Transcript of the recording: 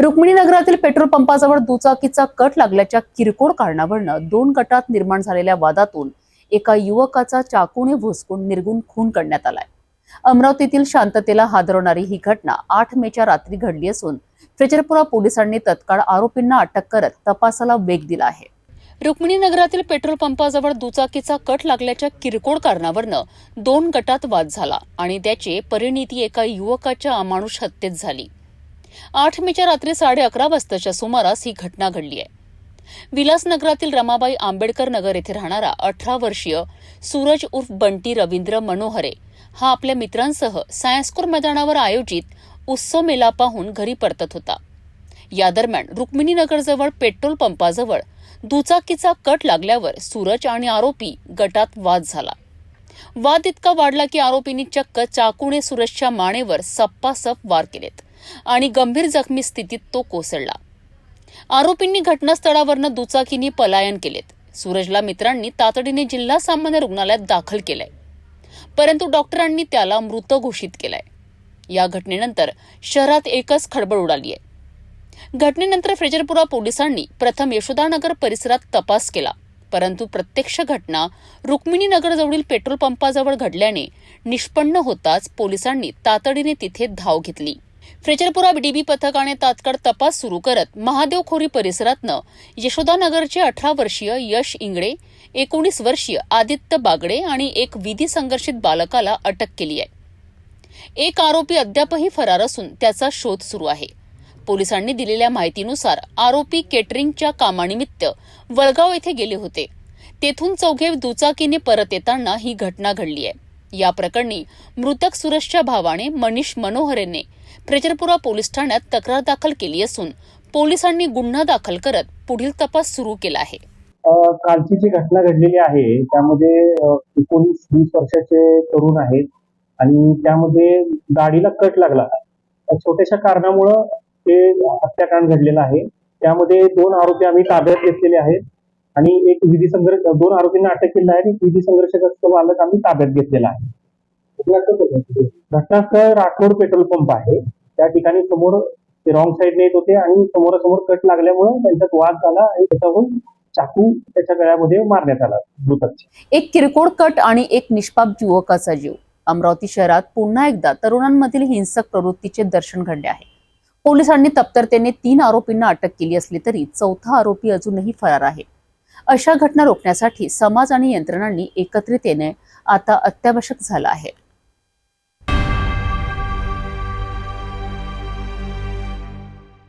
रुक्मिणी नगरातील petrol पंपाजवळ दुचाकीचा cut लागल्याच्या किरकोळ कारणावरून दोन गटात निर्माण झालेल्या वादातून एका युवकाचा चाकूने भुसकून निर्गुण खून करण्यात आलाय। अमरावतीतील शांततेला हादरवणारी ही घटना 8 मेच्या रात्री घडली असून फ्रेजरपुरा पोलिसांनी तत्काळ आरोपींना अटक करत तपासाला वेग दिला आहे। रुक्मिणी नगरातील पेट्रोल पंपाजवळ दुचाकीचा कट लागल्याच्या किरकोळ कारणावरून दोन गटात वाद झाला आणि त्याची परिणिती एका युवकाच्या अमानुष हत्येत झाली। 8 मेच्या रात्री 11:30 वाजताच्या सुमारास ही घटना घडली आहे। विलासनगरातील रमाबाई आंबेडकर नगर येथे राहणारा 18 वर्षीय सूरज उर्फ बंटी रवींद्र मनोहरे हा आपल्या मित्रांसह सायन्सकोर मैदानावर आयोजित उत्सव मेळा पाहून घरी परतत होता। या दरम्यान रुक्मिणी नगरजवळ पेट्रोल पंपाजवळ दुचाकीचा कट लागल्यावर सूरज आणि आरोपी गटात वाद झाला। वाद इतका वाढला की आरोपींनी चक्क चाकूने सूरजच्या मानेवर सप्पासप वार केलेत आणि गंभीर जखमी स्थितीत तो कोसळला। आरोपींनी घटनास्थळावरून दुचाकीने पलायन केलेत। सूरजला मित्रांनी तातडीने जिल्हा सामान्य रुग्णालयात दाखल केलंय, परंतु डॉक्टरांनी त्याला मृत घोषित केलंय। या घटनेनंतर शहरात एकच खळबळ उडाली आहे। घटनेनंतर फ्रेजरपुरा पोलिसांनी प्रथम यशोदानगर परिसरात तपास केला, परंतु प्रत्यक्ष घटना रुक्मिणी नगरजवळील पेट्रोल पंपाजवळ घडल्याने निष्पन्न होताच पोलिसांनी तातडीने तिथे धाव घेतली। फ्रेजरपुरा डीबी पथकाने तात्काळ तपास सुरू करत महादेवखोरी परिसरातनं यशोदानगरचे 18 वर्षीय यश इंगळे, 19 वर्षीय आदित्य बागडे आणि एक विधी संघर्षित बालकाला अटक केली आहे। एक आरोपी अद्यापही फरार असून त्याचा शोध सुरू आहे। पोलिसांनी दिलेल्या माहितीनुसार आरोपी केटरिंगच्या कामानिमित्त वळगाव येथे गेले होते। तेथून चौघे दुचाकीने परत येताना ही घटना घडली आहे। या प्रकरणी मृतक सूरजच्या भावाने मनीष मनोहरेने फ्रेजरपुरा पोलीस ठाण्यात तक्रार दाखल केली असून पोलिसांनी गुन्हा दाखल करत पुढील तपास सुरू केला आहे। कालची जी घटना घडलेली आहे त्यामध्ये 19-20 वर्षाचे तरुण आहेत आणि त्यामध्ये गाडीला कट लागला। छोट्याशा कारणामुळे ते हत्याकांड घडलेला आहे। त्यामध्ये 2 आरोपी आम्ही ताब्यात घेतलेले आहेत आणि एक विधी संघर्ष 2 आरोपींना अटक केली आहे आणि विधी संघर्षग्रस्त बालक आम्ही ताब्यात घेतलेला आहे। घटनास्थळ राठोड पेट्रोल पंप आहे। त्या ठिकाणी समोर ते रॉंग साईडने येत होते आणि समोरासमोर कट लागल्यामुळे त्यांच्यात वाद झाला आणि त्याच्यावरून चाकू त्याच्या गळ्यामध्ये मारण्यात आला मृतकच्या। एक किरकोळ कट आणि एक निष्पाप युवकाचा जीव। अमरावती शहरात पुन्हा एकदा तरुणांमधील हिंसक प्रवृत्तीचे दर्शन घडले आहे। पोलिसांनी तत्परतेने 3 आरोपींना अटक केली असली तरी चौथा आरोपी अजूनही फरार आहे। अशा घटना रोखण्यासाठी समाज आणि यंत्रणांनी एकत्रित येणे आता अत्यावश्यक झालं आहे।